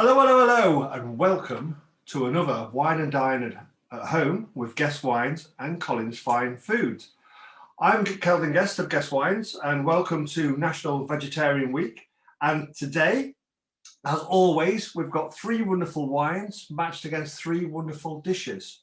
Hello, hello, hello, and welcome to another Wine and Dine at Home with Guest Wines and Collins Fine Foods. I'm Kelvin Guest of Guest Wines, and welcome to National Vegetarian Week. And today, as always, we've got three wonderful wines matched against three wonderful dishes.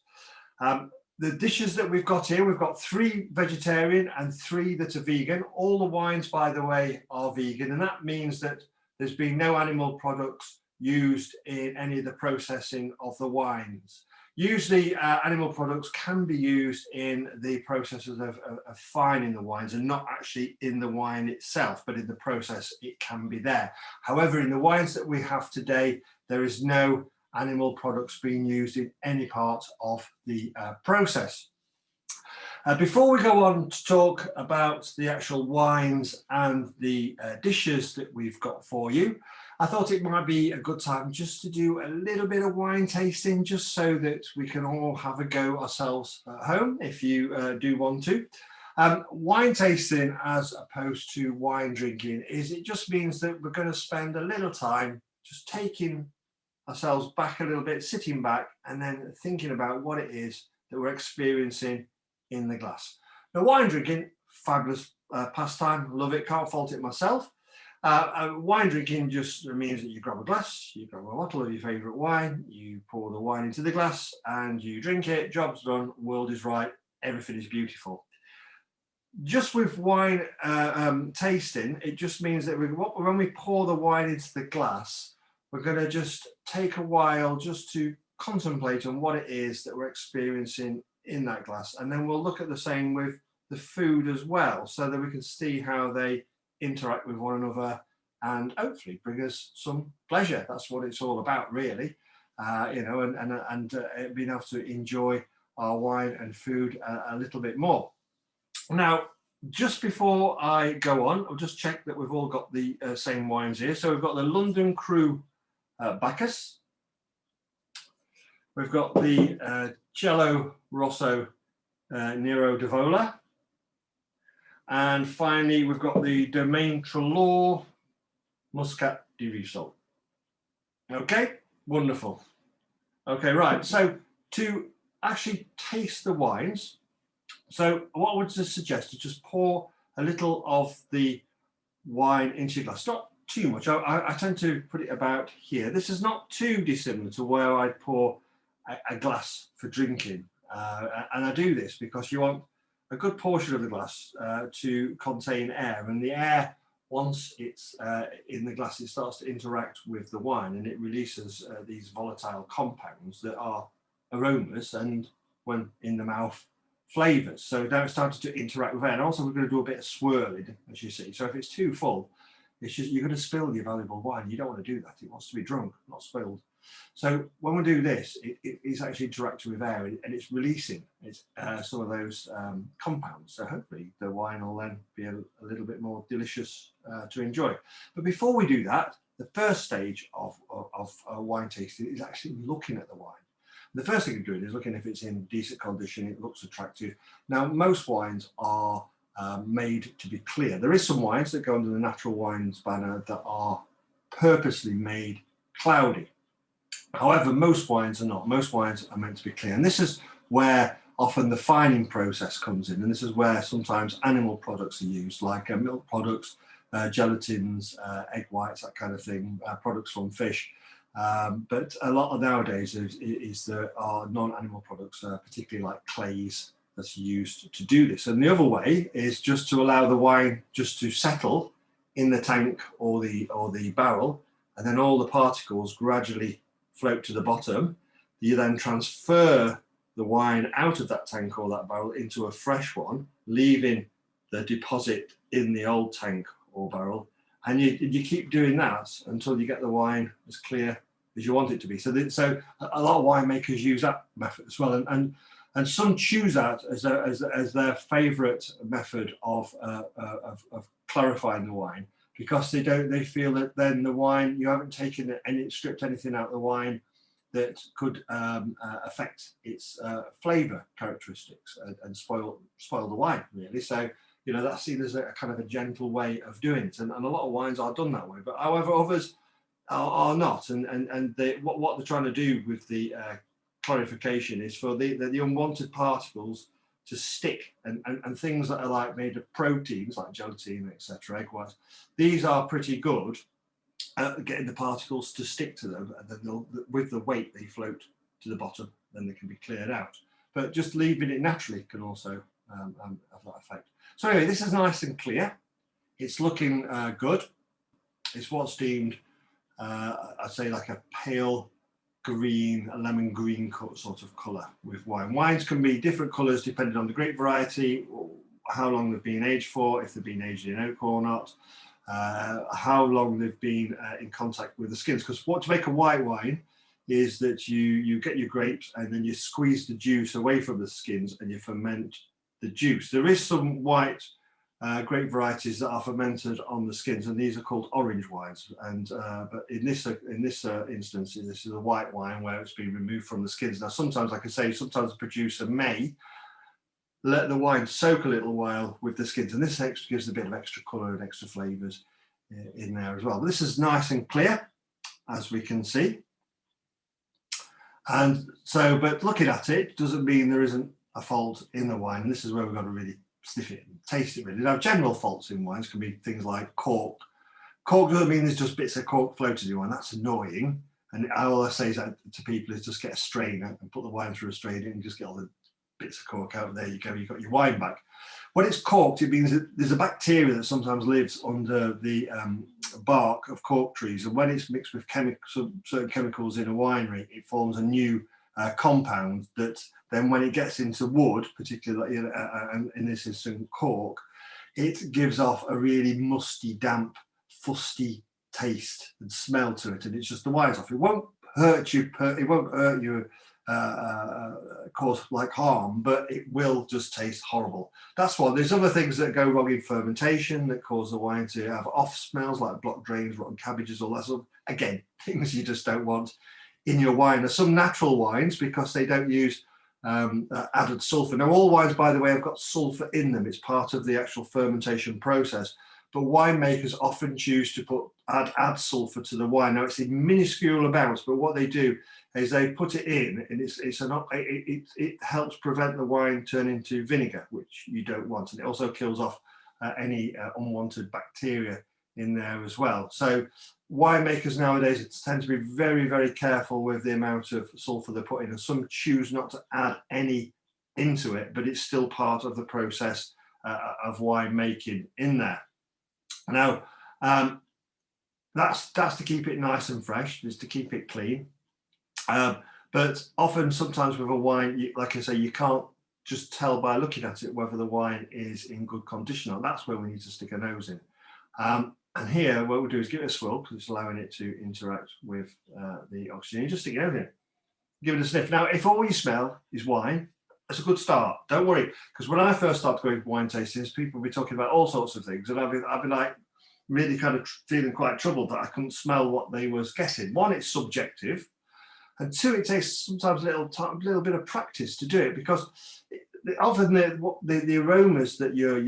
The dishes that we've got here, we've got three vegetarian and three that are vegan. All the wines, by the way, are vegan, and that means that there's been no animal products used in any of the processing of the wines. Usually animal products can be used in the processes of fining the wines and not actually in the wine itself, but in the process it can be there. However, in the wines that we have today, there is no animal products being used in any part of the process. Before we go on to talk about the actual wines and the dishes that we've got for you, I thought it might be a good time just to do a little bit of wine tasting, just so that we can all have a go ourselves at home, if you do want to. Wine tasting, as opposed to wine drinking, it just means that we're going to spend a little time just taking ourselves back a little bit, sitting back, and then thinking about what it is that we're experiencing in the glass. Now, wine drinking, fabulous pastime, love it, can't fault it myself. Wine drinking just means that you grab a glass, you grab a bottle of your favourite wine, you pour the wine into the glass and you drink it, job's done, world is right, everything is beautiful. Just with wine tasting, it just means that when we pour the wine into the glass, we're going to just take a while just to contemplate on what it is that we're experiencing in that glass. And then we'll look at the same with the food as well, so that we can see how they interact with one another and hopefully bring us some pleasure. That's what it's all about, really. And being able to enjoy our wine and food a little bit more. Now, just before I go on, I'll just check that we've all got the same wines here. So we've got the London Cru Bacchus. We've got the Cielo Rosso Nero d'Avola. And finally, we've got the Domaine Trelaw Muscat di Riso. Okay, wonderful. Okay, right. So to actually taste the wines, so what I would just suggest is just pour a little of the wine into your glass. Not too much. I tend to put it about here. This is not too dissimilar to where I'd pour a glass for drinking. And I do this because you want a good portion of the glass to contain air, and the air, once it's in the glass, it starts to interact with the wine and it releases these volatile compounds that are aromas and, when in the mouth, flavours. So now it's started to interact with air. And also we're going to do a bit of swirling, as you see. So if it's too full, it's just, you're going to spill your valuable wine. You don't want to do that. It wants to be drunk, not spilled. So when we do this, it's actually interacting with air and it's releasing some of those compounds. So hopefully the wine will then be a little bit more delicious to enjoy. But before we do that, the first stage of wine tasting is actually looking at the wine. The first thing you're doing is looking if it's in decent condition, it looks attractive. Now, most wines are made to be clear. There is some wines that go under the natural wines banner that are purposely made cloudy. However, most wines are not. Most wines are meant to be clear. And this is where often the fining process comes in. And this is where sometimes animal products are used, like milk products, gelatins, egg whites, that kind of thing, products from fish. But a lot of nowadays there are non-animal products, particularly like clays, that's used to do this. And the other way is just to allow the wine just to settle in the tank or the barrel, and then all the particles gradually float to the bottom. You then transfer the wine out of that tank or that barrel into a fresh one, leaving the deposit in the old tank or barrel. And you keep doing that until you get the wine as clear as you want it to be. So a lot of winemakers use that method as well. And some choose that as their favourite method of clarifying the wine, because they feel that then the wine, you haven't taken any, stripped anything out of the wine that could affect its flavour characteristics and spoil the wine, really. So, you know, that's seen as a kind of a gentle way of doing it. And a lot of wines are done that way. But however, others are not. And what they're trying to do with the clarification is for the unwanted particles to stick, and things that are like made of proteins like gelatin, etc., egg whites, these are pretty good at getting the particles to stick to them, and then with the weight they float to the bottom, then they can be cleared out. But just leaving it naturally can also have that effect. So anyway, this is nice and clear. It's looking good. It's what's deemed, I'd say, like a pale green, a lemon green sort of colour with wine. Wines can be different colours depending on the grape variety, how long they've been aged for, if they've been aged in oak or not, how long they've been in contact with the skins. Because what to make a white wine is that you get your grapes and then you squeeze the juice away from the skins and you ferment the juice. There is some white grape varieties that are fermented on the skins, and these are called orange wines. And but in this instance, this is a white wine where it's been removed from the skins. Now, sometimes, like I say, sometimes the producer may let the wine soak a little while with the skins, and this gives a bit of extra colour and extra flavours in there as well. But this is nice and clear, as we can see. And so, but looking at it doesn't mean there isn't a fault in the wine. And this is where we've got to really sniff it and taste it really. Now, general faults in wines can be things like cork. Cork doesn't mean there's just bits of cork floating in wine. That's annoying. And all I say to people is just get a strainer and put the wine through a strainer and just get all the bits of cork out. There you go, you've got your wine back. When it's corked, it means that there's a bacteria that sometimes lives under the bark of cork trees. And when it's mixed with certain chemicals in a winery, it forms a new compound that then when it gets into wood, particularly in this instance cork, it gives off a really musty, damp, fusty taste and smell to it, and it's just the wine's off. It won't hurt you. It won't hurt you, cause like harm, but it will just taste horrible. That's why there's other things that go wrong in fermentation that cause the wine to have off smells like blocked drains, rotten cabbages, all that sort of, again, things you just don't want in your wine. There's some natural wines because they don't use added sulfur. Now, all wines, by the way, have got sulfur in them. It's part of the actual fermentation process. But winemakers often choose to add sulfur to the wine. Now, it's in minuscule amounts, but what they do is they put it in, and it helps prevent the wine turning into vinegar, which you don't want, and it also kills off any unwanted bacteria in there as well. So winemakers nowadays tend to be very, very careful with the amount of sulfur they put in, and some choose not to add any into it, but it's still part of the process of wine making in there. Now, that's to keep it nice and fresh, is to keep it clean. But often, sometimes with a wine, like I say, you can't just tell by looking at it whether the wine is in good condition, and that's where we need to stick a nose in. And here, what we'll do is give it a swirl because it's allowing it to interact with the oxygen. You just stick it over it, give it a sniff. Now, if all you smell is wine, that's a good start. Don't worry, because when I first started going to wine tastings, people would be talking about all sorts of things, and I'd be like really kind of feeling quite troubled that I couldn't smell what they was getting. One, it's subjective, and two, it takes sometimes a little bit of practice to do it, because often the aromas that you're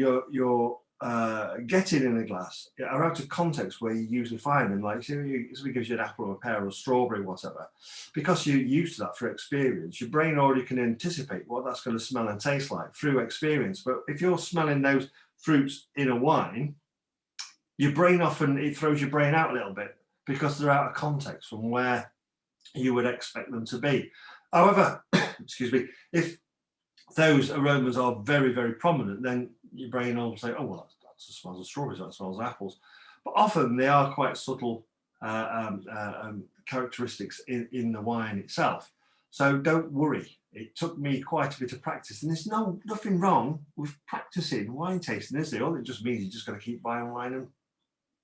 getting in a glass are out of context where you usually find them. Like somebody gives you an apple or a pear or a strawberry, whatever, because you're used to that through experience, your brain already can anticipate what that's going to smell and taste like through experience. But if you're smelling those fruits in a wine, your brain it throws your brain out a little bit because they're out of context from where you would expect them to be. However, excuse me, if those aromas are very, very prominent, then your brain will say, oh, well, that smells of strawberries, that smells of apples. But often they are quite subtle characteristics in the wine itself. So don't worry. It took me quite a bit of practice, and there's nothing wrong with practicing wine tasting, is there? All it just means you just got to keep buying wine and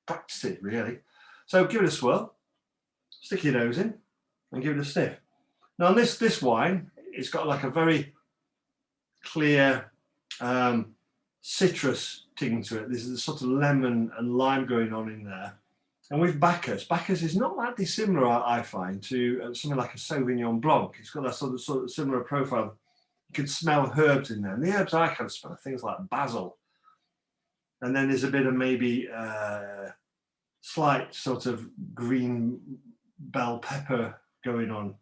practice it, really. So give it a swirl, stick your nose in, and give it a sniff. Now, on this wine, it's got like a very clear citrus ting to it. There's a sort of lemon and lime going on in there. And with Bacchus is not that dissimilar, I find, to something like a Sauvignon Blanc. It's got that sort of similar profile. You can smell herbs in there. And the herbs I kind of smell are things like basil. And then there's a bit of maybe slight sort of green bell pepper going on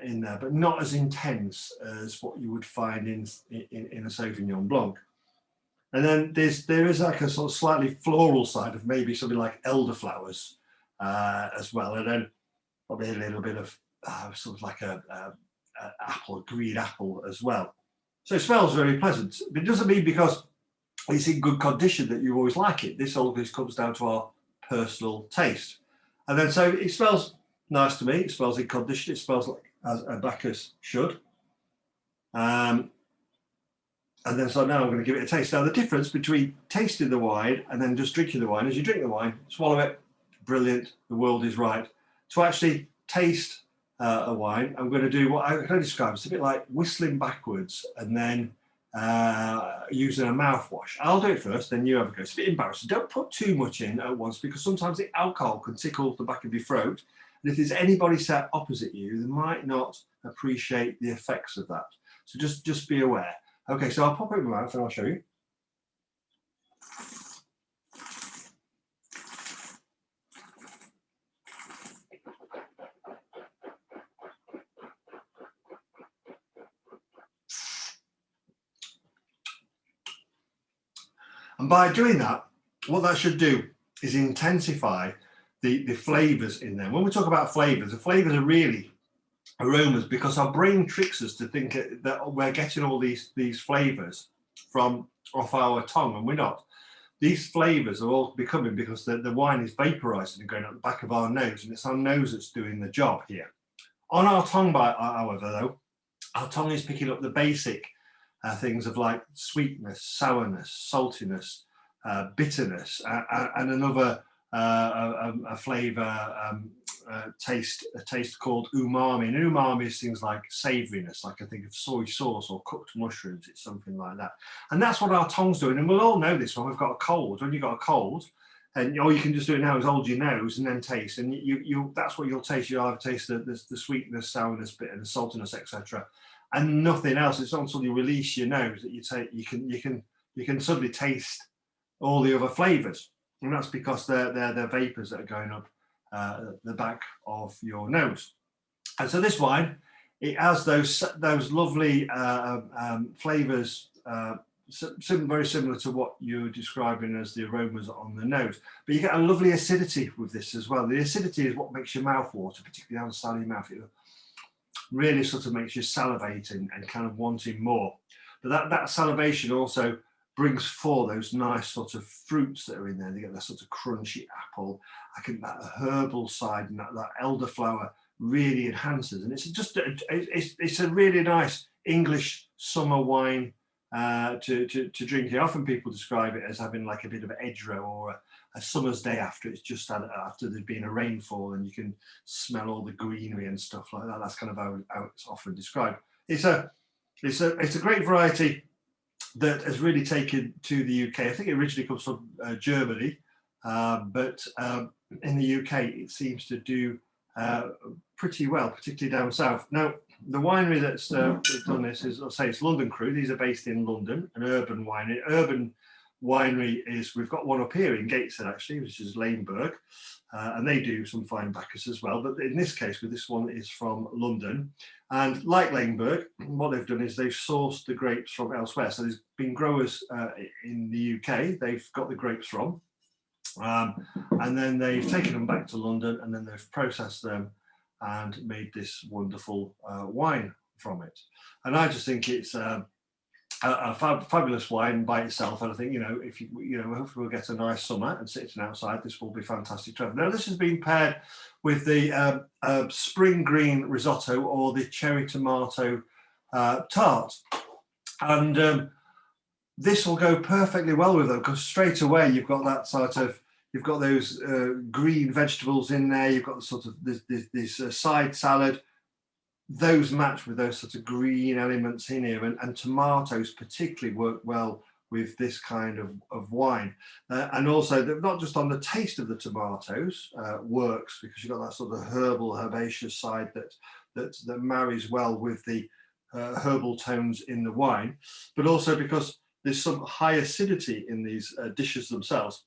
in there, but not as intense as what you would find in a Sauvignon Blanc. And then there is like a sort of slightly floral side of maybe something like elderflowers as well, and then probably a little bit of sort of like a apple, green apple as well. So it smells very pleasant. But it doesn't mean because it's in good condition that you always like it. This always comes down to our personal taste. And then so it smells nice to me. It smells in condition. It smells like as a Bacchus should. And then so now I'm going to give it a taste. Now the difference between tasting the wine and then just drinking the wine, as you drink the wine, swallow it, brilliant, the world is right. To actually taste a wine, I'm going to do what I can describe. It's a bit like whistling backwards and then using a mouthwash. I'll do it first, then you have a go. It's a bit embarrassing. Don't put too much in at once because sometimes the alcohol can tickle the back of your throat. And if there's anybody sat opposite you, they might not appreciate the effects of that. So just be aware. Okay, so I'll pop it in my mouth and I'll show you. And by doing that, what that should do is intensify the flavors in there. When we talk about flavors, the flavors are really aromas because our brain tricks us to think that we're getting all these flavors from off our tongue, and we're not. These flavors are all becoming because the wine is vaporizing and going up the back of our nose, and it's our nose that's doing the job here. On our tongue, however, though, our tongue is picking up the basic things of like sweetness, sourness, saltiness, bitterness, and another a flavor taste called umami. And umami is things like savoriness, like I think of soy sauce or cooked mushrooms. It's something like that, and that's what our tongue's doing. And we'll all know this when we've got a cold. When you've got a cold, and all you can just do it now is hold your nose and then taste, and you that's what you'll taste. You'll either taste the sweetness, sourness, bitterness, saltiness, etc., and nothing else. It's not until you release your nose that you can suddenly taste all the other flavors, and that's because they're vapors that are going up the back of your nose. And so this wine, it has those lovely flavors, very similar to what you're describing as the aromas on the nose, but you get a lovely acidity with this as well. The acidity is what makes your mouth water, particularly down the side of your mouth. It really sort of makes you salivating and kind of wanting more. But that salivation also brings forth those nice sort of fruits that are in there. They get that sort of crunchy apple. I think that herbal side and that elderflower really enhances. And it's just it's a really nice English summer wine to drink here. Often people describe it as having like a bit of edgerow or a summer's day after it's just after there's been a rainfall and you can smell all the greenery and stuff like that. That's kind of how it's often described. It's a great variety that has really taken to the UK. I think it originally comes from Germany, but in the UK it seems to do pretty well, particularly down south. Now, the winery that's done this is, I'll say it's London Crew. These are based in London, an urban winery. Urban winery is, we've got one up here in Gateshead actually, which is Laneburg, and they do some fine Bacchus as well. But in this case, with this one is from London. And like Laneburg, what they've done is they've sourced the grapes from elsewhere. So there's been growers in the UK, they've got the grapes from, and then they've taken them back to London and then they've processed them and made this wonderful wine from it. And I just think it's a fabulous wine by itself. And I think, if hopefully we'll get a nice summer and sitting outside, this will be fantastic to have. Now, this has been paired with the spring green risotto or the cherry tomato tart. And this will go perfectly well with them because straight away you've got that sort of, you've got those green vegetables in there. You've got the sort of this side salad. Those match with those sort of green elements in here, and tomatoes particularly work well with this kind of wine. And also, not just on the taste of the tomatoes works because you've got that sort of herbal, herbaceous side that marries well with the herbal tones in the wine, but also because there's some high acidity in these dishes themselves.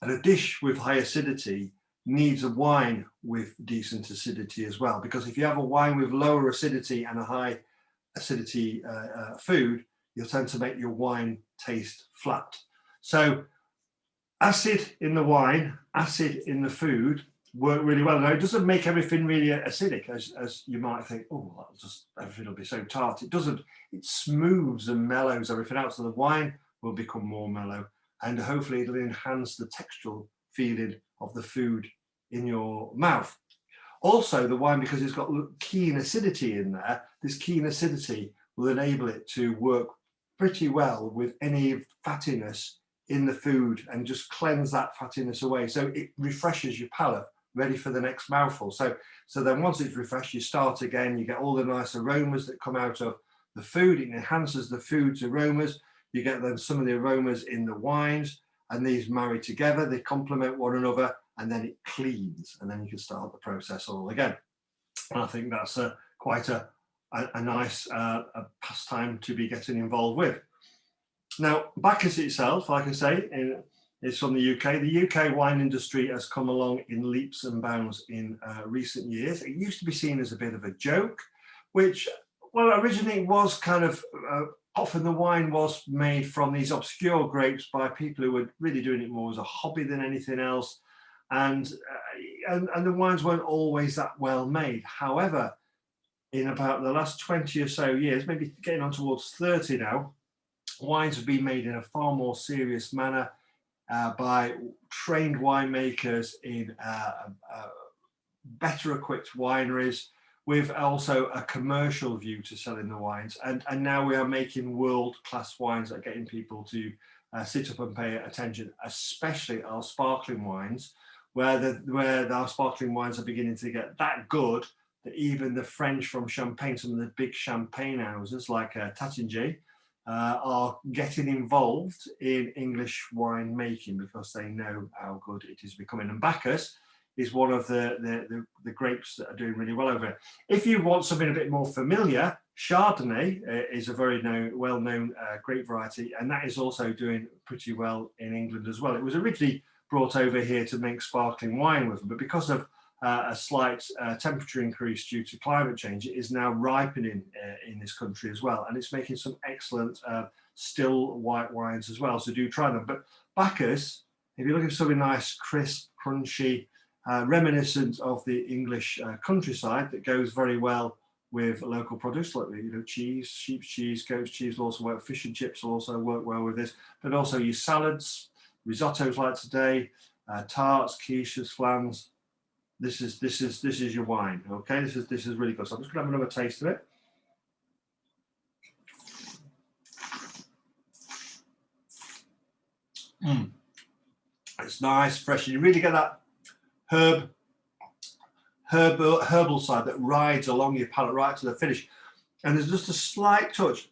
And a dish with high acidity needs a wine with decent acidity as well, because if you have a wine with lower acidity and a high acidity food, you'll tend to make your wine taste flat. So acid in the wine, acid in the food work really well. Now, it doesn't make everything really acidic, as you might think, oh, that'll just, everything will be so tart. It doesn't. It smooths and mellows everything out, so the wine will become more mellow, and hopefully it'll enhance the textural feeling of the food in your mouth. Also, the wine, because it's got keen acidity in there, this keen acidity will enable it to work pretty well with any fattiness in the food and just cleanse that fattiness away. So it refreshes your palate, ready for the next mouthful. So then once it's refreshed, you start again, you get all the nice aromas that come out of the food. It enhances the food's aromas. You get then some of the aromas in the wines, and these marry together, they complement one another, and then it cleans, and then you can start the process all again. And I think that's quite a nice pastime to be getting involved with. Now, Bacchus itself, like I say, is from the UK. The UK wine industry has come along in leaps and bounds in recent years. It used to be seen as a bit of a joke, which, well, originally was kind of, often the wine was made from these obscure grapes by people who were really doing it more as a hobby than anything else. And the wines weren't always that well made. However, in about the last 20 or so years, maybe getting on towards 30 now, wines have been made in a far more serious manner by trained winemakers in better equipped wineries, with also a commercial view to selling the wines. And now we are making world-class wines that are getting people to sit up and pay attention, especially our sparkling wines, where our sparkling wines are beginning to get that good that even the French from Champagne, some of the big champagne houses like Taittinger, are getting involved in English wine making because they know how good it is becoming. And Bacchus is one of the grapes that are doing really well over here. If you want something a bit more familiar, Chardonnay is a very well-known grape variety, and that is also doing pretty well in England as well. It was originally brought over here to make sparkling wine with them, but because of a slight temperature increase due to climate change, it is now ripening in this country as well, and it's making some excellent still white wines as well, so do try them. But Bacchus, if you're looking for something nice, crisp, crunchy, reminiscent of the English countryside, that goes very well with local products like, you know, cheese, sheep's cheese, goat's cheese will also work, fish and chips will also work well with this, but also your salads, risottos like today, tarts, quiches, flans. This is your wine, okay? This is really good. So I'm just gonna have another taste of it. It's nice, fresh. You really get that herbal side that rides along your palate right to the finish. And there's just a slight touch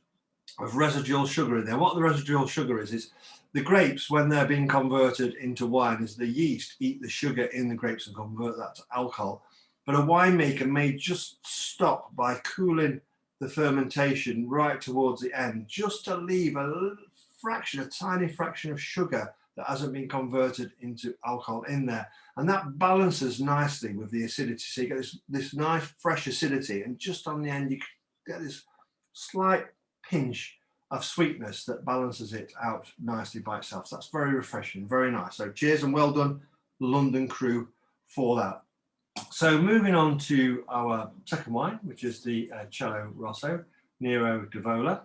of residual sugar in there. What the residual sugar is the grapes, when they're being converted into wine, is the yeast eat the sugar in the grapes and convert that to alcohol. But a winemaker may just stop by cooling the fermentation right towards the end, just to leave a tiny fraction of sugar that hasn't been converted into alcohol in there. And that balances nicely with the acidity. So you get this nice fresh acidity, and just on the end, you get this slight pinch of sweetness that balances it out nicely by itself. So that's very refreshing, very nice. So cheers and well done, London crew, for that. So moving on to our second wine, which is the Cielo Rosso Nero d'Avola.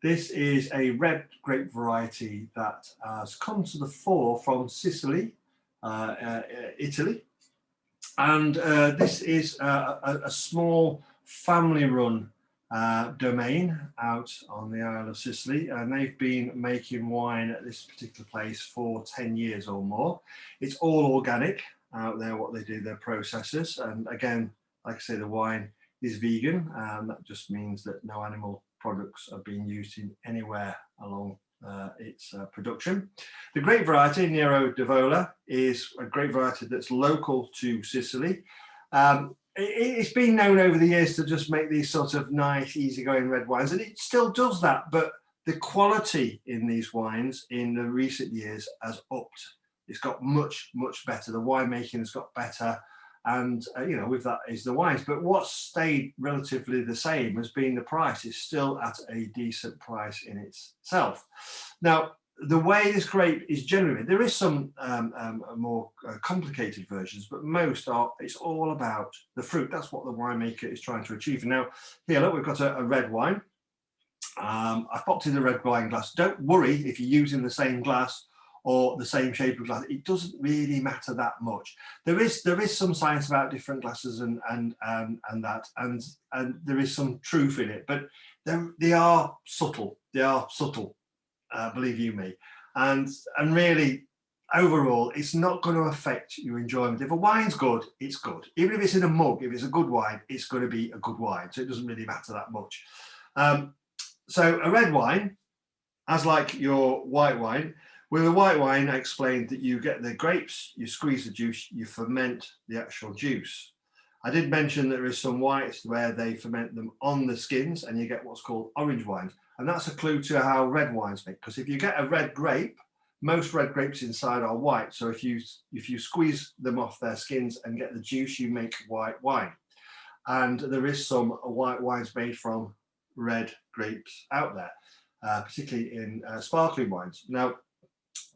This is a red grape variety that has come to the fore from Sicily, Italy. And this is a small family-run domain out on the Isle of Sicily, and they've been making wine at this particular place for 10 years or more. It's all organic out there, what they do, their processes. And again, like I say, the wine is vegan, and that just means that no animal products are being used in anywhere along its production. The grape variety, Nero d'Avola, is a grape variety that's local to Sicily. It's been known over the years to just make these sort of nice, easygoing red wines, and it still does that, but the quality in these wines in the recent years has upped. It's got much better. The winemaking has got better, and you know, with that is the wines. But what's stayed relatively the same has been the price. It's still at a decent price in itself. Now, the way this grape is generally, there is some more complicated versions, but most are, it's all about the fruit. That's what the winemaker is trying to achieve. Now, here, look, we've got a red wine. I've popped in the red wine glass. Don't worry if you're using the same glass or the same shape of glass. It doesn't really matter that much. There is some science about different glasses and there is some truth in it, but they are subtle. They are subtle. Believe you me, and really, overall, it's not going to affect your enjoyment. If a wine's good, it's good. Even if it's in a mug, if it's a good wine, it's going to be a good wine. So it doesn't really matter that much. So a red wine, as like your white wine, with a white wine, I explained that you get the grapes, you squeeze the juice, you ferment the actual juice. I did mention there is some whites where they ferment them on the skins, and you get what's called orange wines. And that's a clue to how red wines make, because if you get a red grape, most red grapes inside are white. So if you squeeze them off their skins and get the juice, you make white wine. And there is some white wines made from red grapes out there, particularly in sparkling wines. Now,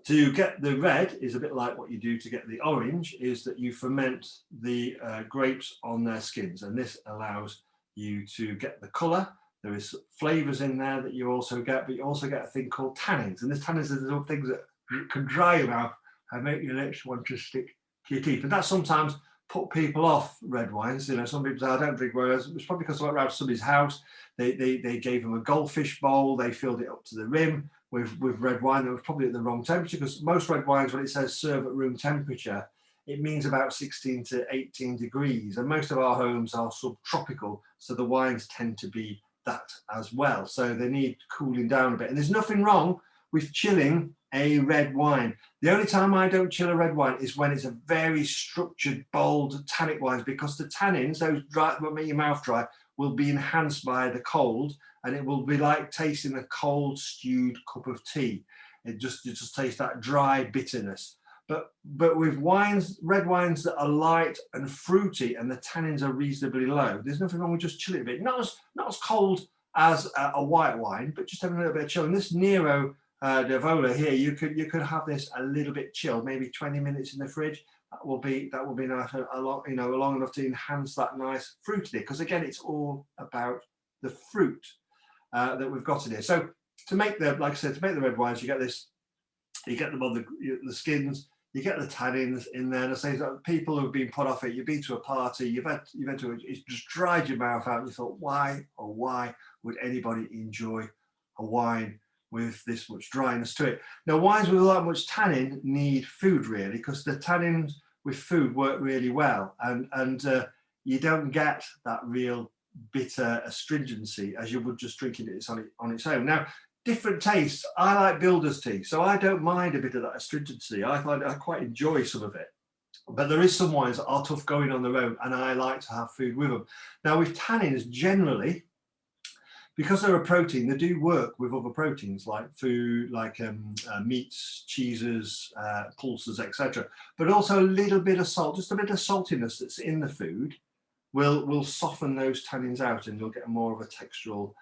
to get the red is a bit like what you do to get the orange, is that you ferment the grapes on their skins, and this allows you to get the colour. There is flavours in there that you also get, but you also get a thing called tannins, and this tannins are the things that can dry your mouth and make your lips want to stick to your teeth, and that sometimes put people off red wines. You know, some people say, I don't drink wines. It's probably because I went around somebody's house, they gave them a goldfish bowl, they filled it up to the rim with red wine that was probably at the wrong temperature, because most red wines, when it says serve at room temperature, it means about 16 to 18 degrees, and most of our homes are subtropical, so the wines tend to be that as well, so they need cooling down a bit. And there's nothing wrong with chilling a red wine. The only time I don't chill a red wine is when it's a very structured, bold tannic wines, because the tannins, those dry, that make your mouth dry, will be enhanced by the cold, and it will be like tasting a cold stewed cup of tea. You just taste that dry bitterness. But with wines, red wines that are light and fruity and the tannins are reasonably low, there's nothing wrong with just chilling a bit. Not as cold as a white wine, but just having a little bit of chill. And this Nero d'Avola here, you could have this a little bit chilled, maybe 20 minutes in the fridge. That will be nice, long enough to enhance that nice fruity. Because again, it's all about the fruit that we've got in here. So to make like I said, to make the red wines, you get them on the skins. You get the tannins in there, and I say that people who've been put off it, you've been to a party, you've had to, it's just dried your mouth out, and you thought, why would anybody enjoy a wine with this much dryness to it? Now, wines with that much tannin need food, really, because the tannins with food work really well, and you don't get that real bitter astringency as you would just drinking it on its own. Now, different tastes. I like builder's tea, so I don't mind a bit of that astringency. I quite enjoy some of it. But there is some wines that are tough going on their own, and I like to have food with them. Now, with tannins, generally, because they're a protein, they do work with other proteins like food, like meats, cheeses, pulses, etc. But also a little bit of salt, just a bit of saltiness that's in the food will soften those tannins out, and you'll get more of a textural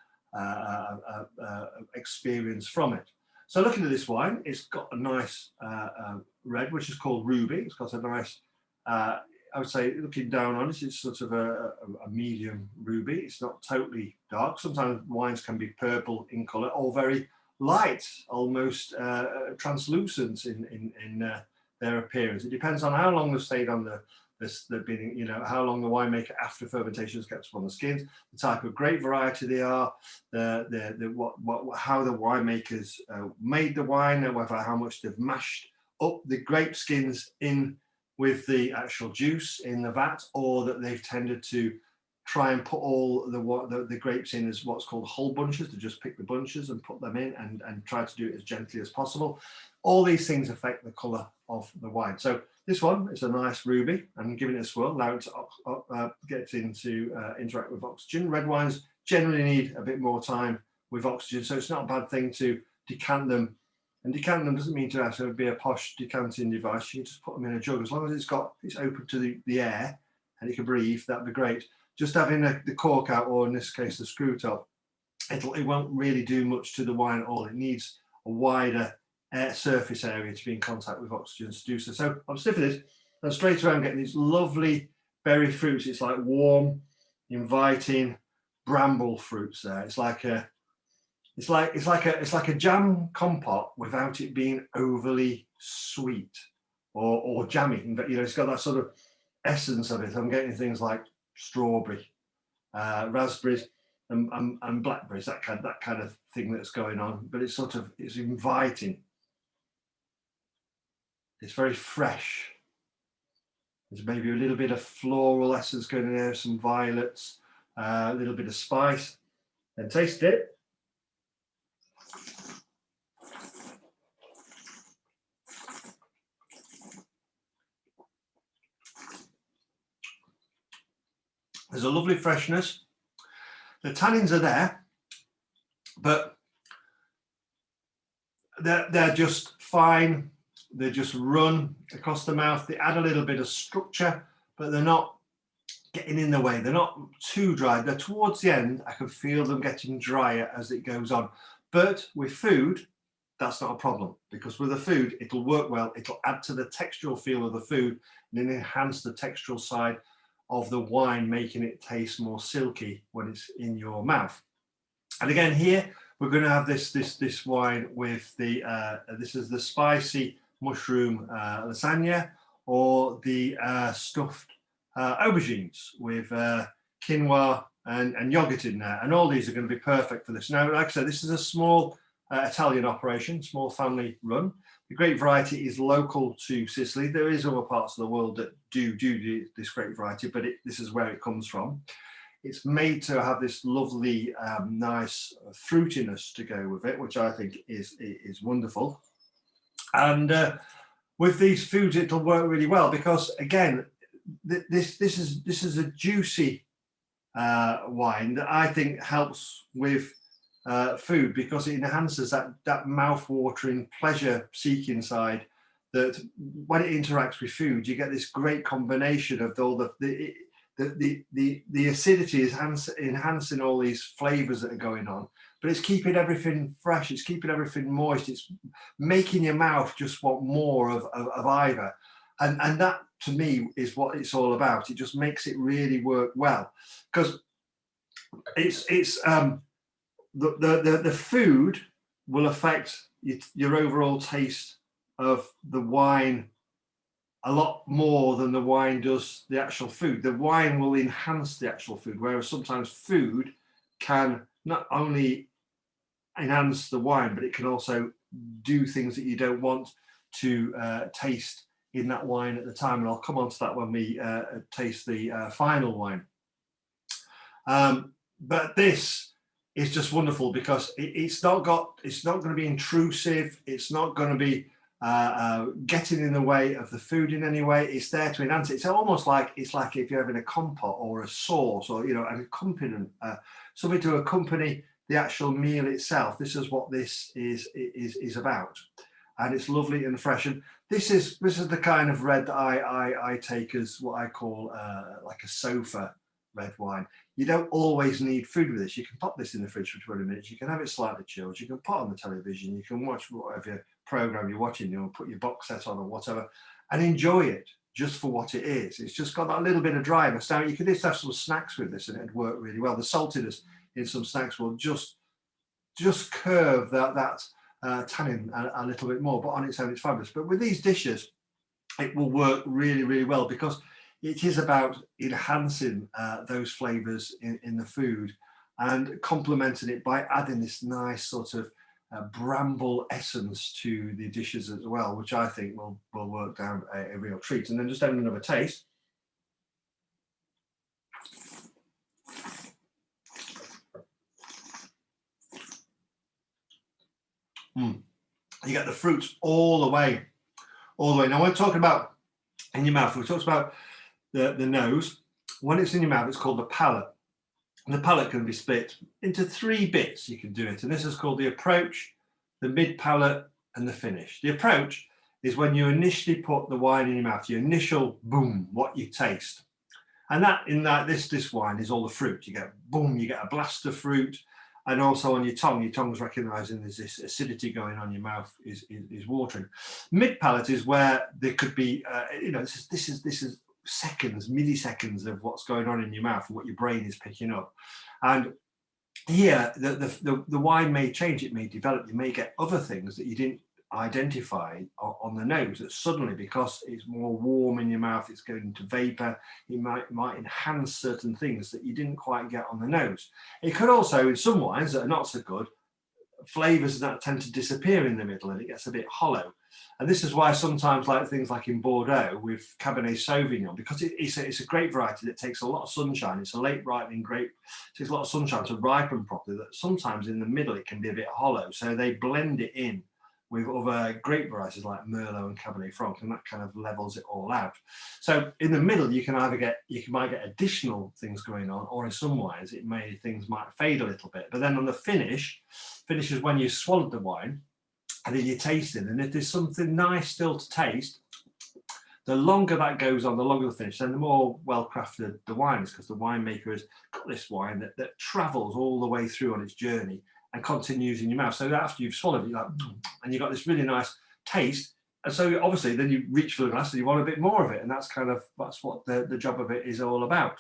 experience from it. So looking at this wine, it's got a nice red, which is called ruby. It's got a nice, I would say, looking down on it, it's sort of a medium ruby. It's not totally dark. Sometimes wines can be purple in colour or very light, almost translucent in their appearance. It depends on how long they've stayed on how long the winemaker after fermentation has kept them on the skins, the type of grape variety they are, how the winemakers made the wine, and how much they've mashed up the grape skins in with the actual juice in the vat, or that they've tended to try and put all the grapes in as what's called whole bunches, to just pick the bunches and put them in and try to do it as gently as possible. All these things affect the colour of the wine. So this one is a nice ruby. I'm giving it a swirl, allow it to get into interact with oxygen. Red wines generally need a bit more time with oxygen, so it's not a bad thing to decant them And decanting them doesn't mean to have to be a posh decanting device. You can just put them in a jug. As long as it's open to the air and you can breathe, that'd be great. Just having the cork out, or in this case the screw top, it won't really do much to the wine at all. It needs a wider surface area to be in contact with oxygen to do so. So I'm sniffing this, and straight away I'm getting these lovely berry fruits. It's like warm, inviting bramble fruits there. It's like a jam compote without it being overly sweet or jammy. But you know, it's got that sort of essence of it. I'm getting things like strawberry, raspberries, and blackberries. That kind of thing that's going on. But it's inviting. It's very fresh. There's maybe a little bit of floral essence going in there, some violets, a little bit of spice. And taste it. There's a lovely freshness. The tannins are there, but they're just fine. They just run across the mouth. They add a little bit of structure, but they're not getting in the way. They're not too dry. They're towards the end. I can feel them getting drier as it goes on. But with food, that's not a problem, because with the food, it'll work well. It'll add to the textural feel of the food and then enhance the textural side of the wine, making it taste more silky when it's in your mouth. And again, here we're going to have this wine with the this is the spicy mushroom lasagna, or the stuffed aubergines with quinoa and yogurt in there, and all these are going to be perfect for this. Now, like I said, this is a small Italian operation, small family run. The grape variety is local to Sicily. There is other parts of the world that do this grape variety, but this is where it comes from. It's made to have this lovely, nice fruitiness to go with it, which I think is wonderful. And with these foods, it'll work really well because, again, this is a juicy wine that I think helps with food, because it enhances that mouth-watering, pleasure-seeking side. That when it interacts with food, you get this great combination of all the acidity is enhancing all these flavors that are going on, but it's keeping everything fresh. It's keeping everything moist. It's making your mouth just want more of either, and that to me is what it's all about. It just makes it really work well, because it's the food will affect your overall taste of the wine a lot more than the wine does the actual food. The wine will enhance the actual food, whereas sometimes food can not only enhance the wine, but it can also do things that you don't want to taste in that wine at the time. And I'll come on to that when we taste the final wine. But this is just wonderful because it's not going to be intrusive. It's not going to be getting in the way of the food in any way. It's there to enhance it. It's almost like if you're having a compote or a sauce, or an accompaniment, something to accompany the actual meal itself. This is what this is about, and it's lovely and fresh. And this is the kind of red that I take as what I call like a sofa red wine. You don't always need food with this. You can pop this in the fridge for 20 minutes. You can have it slightly chilled. You can put on the television. You can watch whatever program you're watching. Put your box set on or whatever, and enjoy it just for what it is. It's just got that little bit of dryness. Now you could just have some snacks with this, and it'd work really well. The saltiness in some snacks will just curve that tannin a little bit more. But on its own, it's fabulous. But with these dishes, it will work really, really well because it is about enhancing those flavors in the food and complementing it by adding this nice sort of bramble essence to the dishes as well, which I think will work down a real treat. And then just having another taste. You get the fruits all the way. Now, we're talking about in your mouth. We talked about the nose. When it's in your mouth, it's called the palate. And the palate can be split into 3 bits. You can do it. And this is called the approach, the mid palate, and the finish. The approach is when you initially put the wine in your mouth, your initial boom, what you taste. And this wine is all the fruit. You get boom, you get a blast of fruit, and also on your tongue's recognizing there's this acidity going on, your mouth is watering. Mid palate is where there could be, this is seconds, milliseconds of what's going on in your mouth and what your brain is picking up. And here, the wine may change, it may develop, you may get other things that you didn't identify on the nose, that suddenly, because it's more warm in your mouth, it's going into vapor, it might enhance certain things that you didn't quite get on the nose. It could also, in some wines that are not so good, flavors that tend to disappear in the middle and it gets a bit hollow. And this is why sometimes, like things like in Bordeaux with Cabernet Sauvignon, because it's a grape variety that takes a lot of sunshine, it's a late ripening grape, it takes a lot of sunshine to ripen properly, that sometimes in the middle it can be a bit hollow. So they blend it in with other grape varieties like Merlot and Cabernet Franc, and that kind of levels it all out. So in the middle, you might get additional things going on, or in some wines, things might fade a little bit. But then on the finish is when you swallowed the wine, and then you taste it. And if there's something nice still to taste, the longer that goes on, the longer the finish, then the more well-crafted the wine is, because the winemaker has got this wine that travels all the way through on its journey and continues in your mouth. So that after you've swallowed it, you're like, and you've got this really nice taste. And so obviously then you reach for the glass and you want a bit more of it. And that's what the job of it is all about.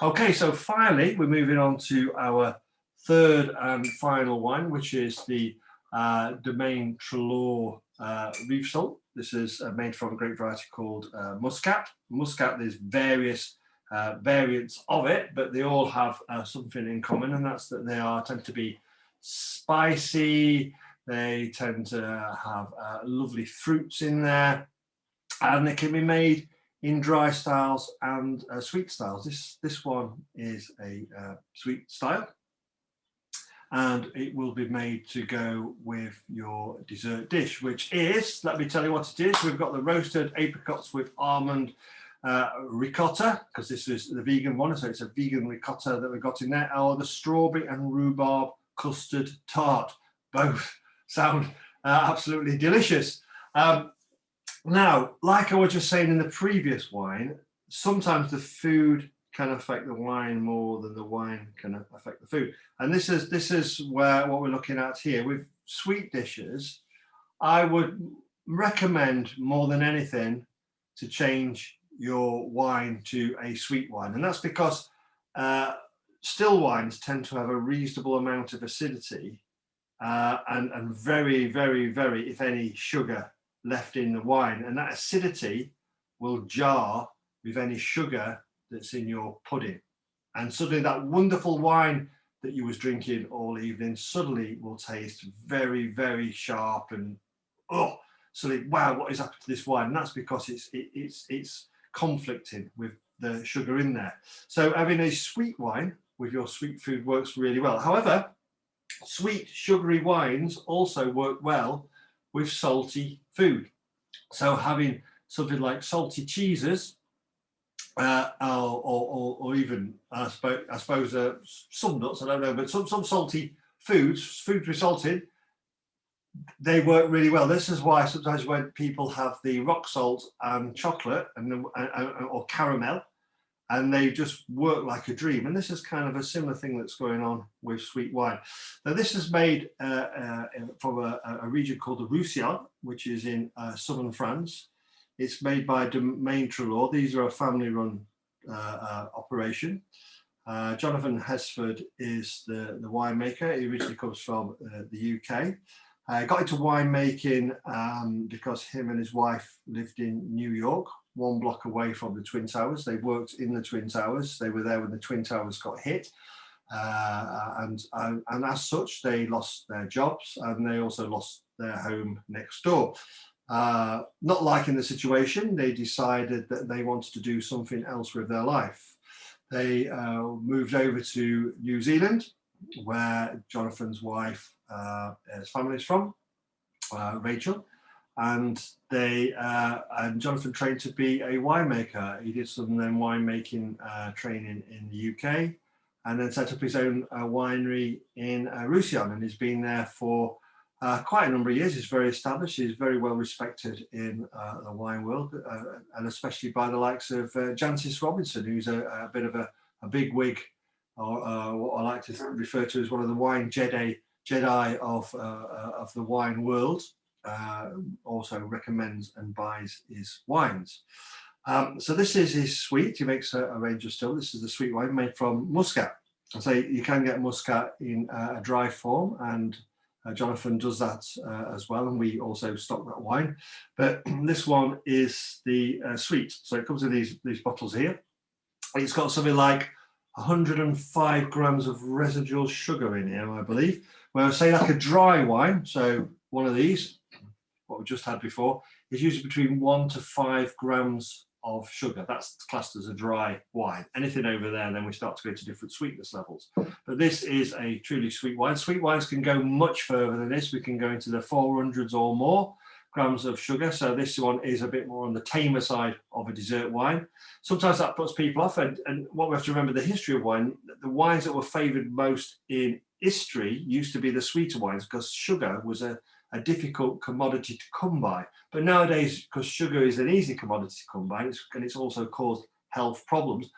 Okay, so finally, we're moving on to our third and final wine, which is the Domaine Trelaw Rivesaltes. This is made from a grape variety called Muscat. Muscat, there's various variants of it, but they all have something in common, and that's that they tend to be spicy. They tend to have lovely fruits in there, and they can be made in dry styles and sweet styles. This one is a sweet style, and it will be made to go with your dessert dish, which is, let me tell you what it is. We've got the roasted apricots with almond ricotta, because this is the vegan one, so it's a vegan ricotta that we've got in there, or the strawberry and rhubarb custard tart. Both sound absolutely delicious. Now, like I was just saying in the previous wine, sometimes the food can affect the wine more than the wine can affect the food. And this is what we're looking at here. With sweet dishes, I would recommend more than anything to change your wine to a sweet wine. And that's because still wines tend to have a reasonable amount of acidity and very, very, very, if any, sugar left in the wine. And that acidity will jar with any sugar that's in your pudding. And suddenly that wonderful wine that you was drinking all evening suddenly will taste very, very sharp and suddenly, wow, what is happening to this wine? And that's because it's conflicting with the sugar in there. So having a sweet wine with your sweet food works really well. However, sweet sugary wines also work well with salty food. So having something like salty cheeses, or even I suppose some nuts, I don't know, but some salty foods with salted, they work really well. This is why sometimes when people have the rock salt and chocolate or caramel, and they just work like a dream. And this is kind of a similar thing that's going on with sweet wine. Now, this is made from a region called the Roussillon, which is in southern France. It's made by Domaine Trelaw. These are a family-run operation. Jonathan Hesford is the winemaker. He originally comes from the UK. Got into winemaking because him and his wife lived in New York, one block away from the Twin Towers. They worked in the Twin Towers. They were there when the Twin Towers got hit. And as such, they lost their jobs, and they also lost their home next door. Not liking the situation, they decided that they wanted to do something else with their life. They moved over to New Zealand, where Jonathan's wife, his family is from, Rachel, and Jonathan trained to be a winemaker. He did some then winemaking training in the UK, and then set up his own winery in Roussillon, and he's been there for quite a number of years. He's very established. He's very well respected in the wine world, and especially by the likes of Jancis Robinson, who's a bit of a big wig, or what I like to refer to as one of the wine Jedi of the wine world. Also recommends and buys his wines. So this is his sweet. He makes a range of still. This is the sweet wine made from Muscat. So you can get Muscat in a dry form, and Jonathan does that as well, and we also stock that wine. But this one is the sweet. So it comes in these bottles here. It's got something like 105 grams of residual sugar in here, I believe. Whereas say like a dry wine, so one of these, what we just had before, is usually between 1 to 5 grams of sugar. That's classed as a dry wine. Anything over there, then we start to go to different sweetness levels. But this is a truly sweet wine. Sweet wines can go much further than this. We can go into the 400s or more grams of sugar. So this one is a bit more on the tamer side of a dessert wine. Sometimes that puts people off. And what we have to remember, the history of wine, the wines that were favoured most in history used to be the sweeter wines, because sugar was a difficult commodity to come by. But nowadays, because sugar is an easy commodity to come by, and it's also caused health problems,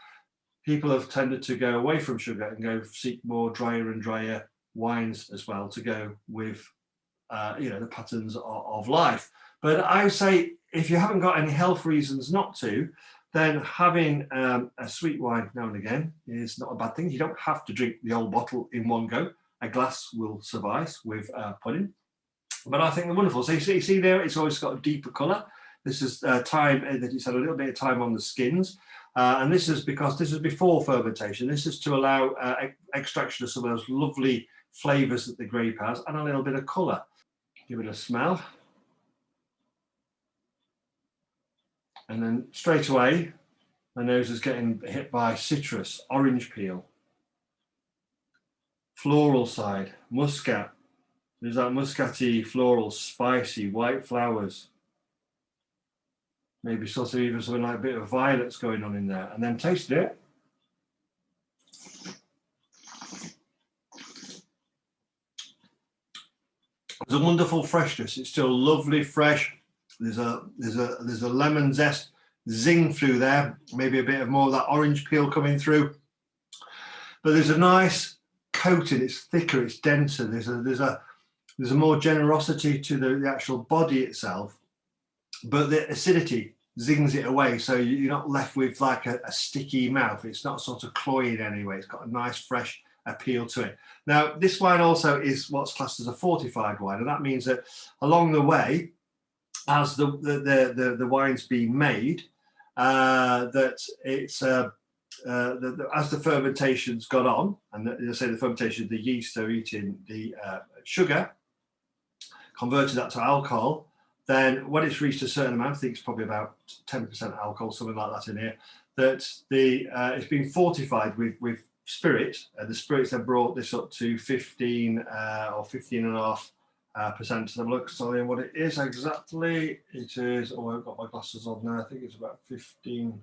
people have tended to go away from sugar and go seek more drier and drier wines as well to go with the patterns of life. But I would say if you haven't got any health reasons not to, then having a sweet wine now and again is not a bad thing. You don't have to drink the whole bottle in one go. A glass will suffice with pudding. But I think they're wonderful. So you see there, it's always got a deeper colour. This is time that it's had a little bit of time on the skins. And this is because this is before fermentation. This is to allow extraction of some of those lovely flavours that the grape has, and a little bit of colour. Give it a smell. And then straight away, my nose is getting hit by citrus, orange peel, floral side, muscat. There's that muscaty, floral, spicy, white flowers. Maybe sort of even something like a bit of violets going on in there. And then taste it. There's a wonderful freshness. It's still lovely, fresh. There's a lemon zest zing through there. Maybe a bit of more of that orange peel coming through. But there's a nice coating. It's thicker. It's denser. There's a more generosity to the actual body itself, but the acidity zings it away, so you're not left with like a sticky mouth. It's not sort of cloying anyway. It's got a nice fresh appeal to it. Now this wine also is what's classed as a fortified wine, and that means that along the way, as the wine's being made, that it's as the fermentation's gone on, and I say the fermentation, the yeast are eating the sugar, converted that to alcohol. Then when it's reached a certain amount, I think it's probably about 10% alcohol, something like that in here, that it's been fortified with spirit, and the spirit's then brought this up to 15 or 15.5%. So look, sorry, what it is exactly. It is, oh, I've got my glasses on now. I think it's about 15%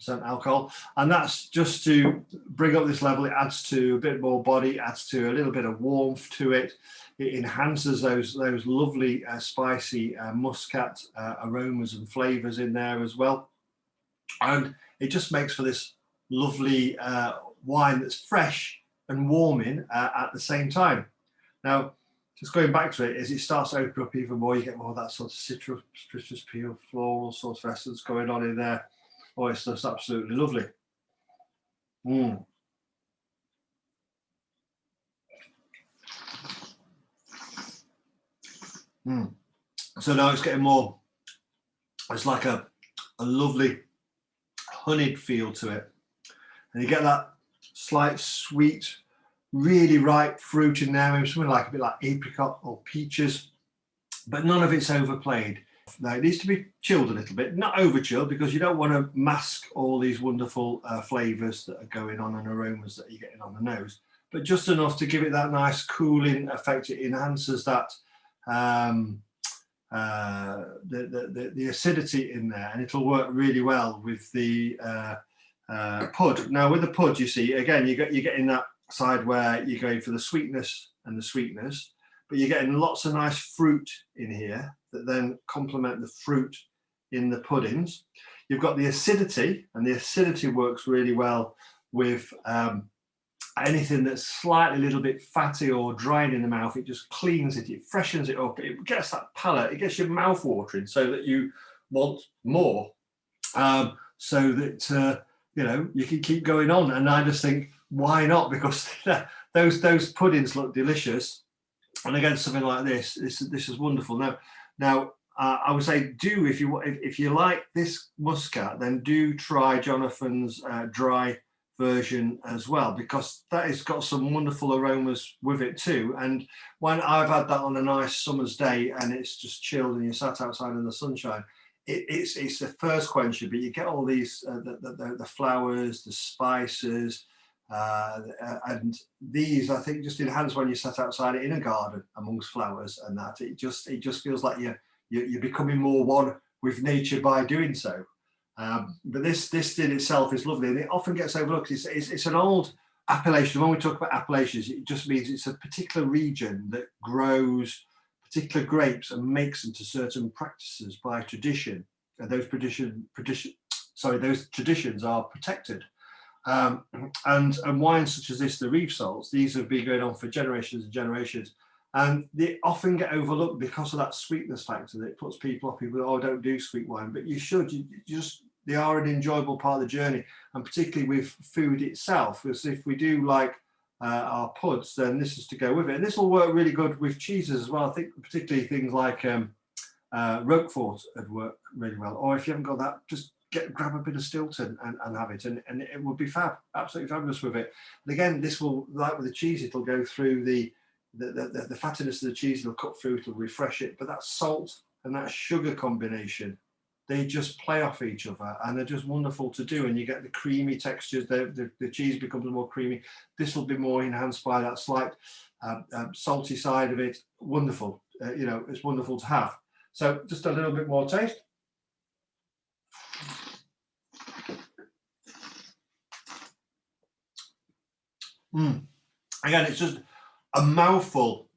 alcohol, and that's just to bring up this level. It adds to a bit more body, adds to a little bit of warmth to it. It enhances those lovely spicy muscat aromas and flavors in there as well, and it just makes for this lovely wine that's fresh and warming at the same time. Now, just going back to it, as it starts to open up even more, you get more of that sort of citrus peel, floral sort of essence going on in there. Oh, it's just absolutely lovely. So now it's getting more, it's like a lovely honeyed feel to it. And you get that slight sweet, really ripe fruit in there, maybe something like a bit like apricot or peaches, but none of it's overplayed. Now it needs to be chilled a little bit, not over chilled, because you don't want to mask all these wonderful flavours that are going on and aromas that you're getting on the nose, but just enough to give it that nice cooling effect. It enhances that the acidity in there, and it'll work really well with the pud. Now with the pud, you see, again, you're getting that side where you're going for the sweetness and the sweetness, but you're getting lots of nice fruit in here that then complement the fruit in the puddings. You've got the acidity, and the acidity works really well with anything that's slightly a little bit fatty or drying in the mouth. It just cleans it, it freshens it up, it gets that palate, it gets your mouth watering so that you want more, so that you know, you can keep going on. And I just think, why not? Because those puddings look delicious, and again, something like this is wonderful. Now I would say, do, if you like this muscat, then do try Jonathan's dry version as well, because that has got some wonderful aromas with it too. And when I've had that on a nice summer's day and it's just chilled and you're sat outside in the sunshine, it's the first quencher, but you get all these the flowers, the spices, and these, I think, just enhance when you sat outside in a garden amongst flowers, and that it just feels like you're becoming more one with nature by doing so. But this in itself is lovely, and it often gets overlooked. It's an old appellation. When we talk about appellations, it just means it's a particular region that grows particular grapes and makes them to certain practices by tradition. And those traditions are protected. And wines such as this, the reef salts, these have been going on for generations and generations. And they often get overlooked because of that sweetness factor that puts people off. People, oh, don't do sweet wine, but you should. They are an enjoyable part of the journey, and particularly with food itself. Because if we do like our puds, then this is to go with it. And this will work really good with cheeses as well. I think particularly things like Roquefort would work really well. Or if you haven't got that, just grab a bit of Stilton and have it, and it would be fab, absolutely fabulous with it. And again, this will, like with the cheese, it'll go through the fattiness of the cheese, it'll cut through, it'll refresh it. But that salt and that sugar combination, they just play off each other, and they're just wonderful to do. And you get the creamy textures. The cheese becomes more creamy. This will be more enhanced by that slight salty side of it. Wonderful. You know, it's wonderful to have. So just a little bit more taste. Again, it's just a mouthful,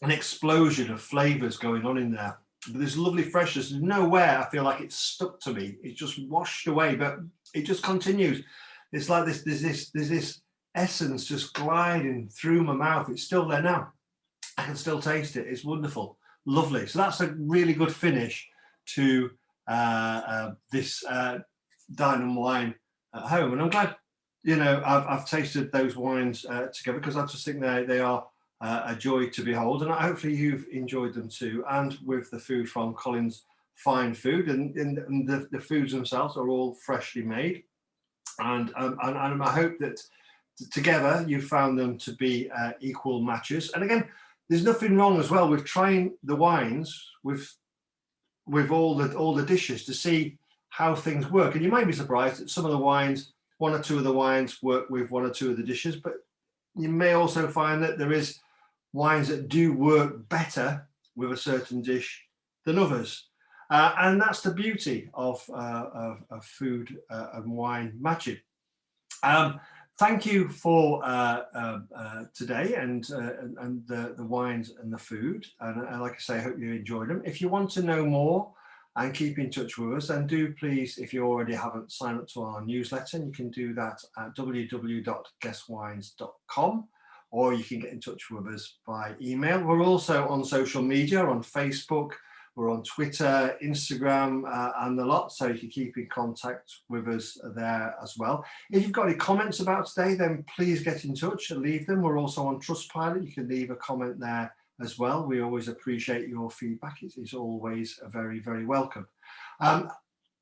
an explosion of flavors going on in there. But there's lovely freshness. There's nowhere I feel like it's stuck to me. It's just washed away, but it just continues. It's like there's this essence just gliding through my mouth. It's still there now. I can still taste it. It's wonderful, lovely. So that's a really good finish to this Dine Wine at Home, and I'm glad, you know, I've tasted those wines together, because I just think they are a joy to behold, and hopefully you've enjoyed them too. And with the food from Colin's Fine Food, and the foods themselves are all freshly made, and I hope that together you found them to be equal matches. And again, there's nothing wrong as well with trying the wines with all the dishes to see how things work. And you might be surprised that some of the wines, one or two of the wines, work with one or two of the dishes, but you may also find that there is wines that do work better with a certain dish than others. And that's the beauty of food and wine matching. Thank you for today and the wines and the food. And like I say, I hope you enjoyed them. If you want to know more and keep in touch with us, then do please, if you already haven't, sign up to our newsletter. And you can do that at www.guesswines.com, or you can get in touch with us by email. We're also on social media, on Facebook, we're on Twitter, Instagram, and the lot, so you can keep in contact with us there as well. If you've got any comments about today, then please get in touch and leave them. We're also on Trustpilot. You can leave a comment there as well. We always appreciate your feedback. It's always very, very welcome.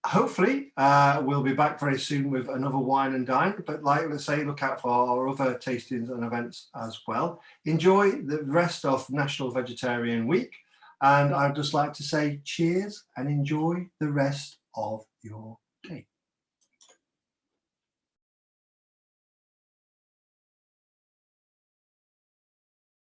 Hopefully, we'll be back very soon with another Wine and Dine. But like I say, look out for our other tastings and events as well. Enjoy the rest of National Vegetarian Week. And I'd just like to say cheers and enjoy the rest of your day.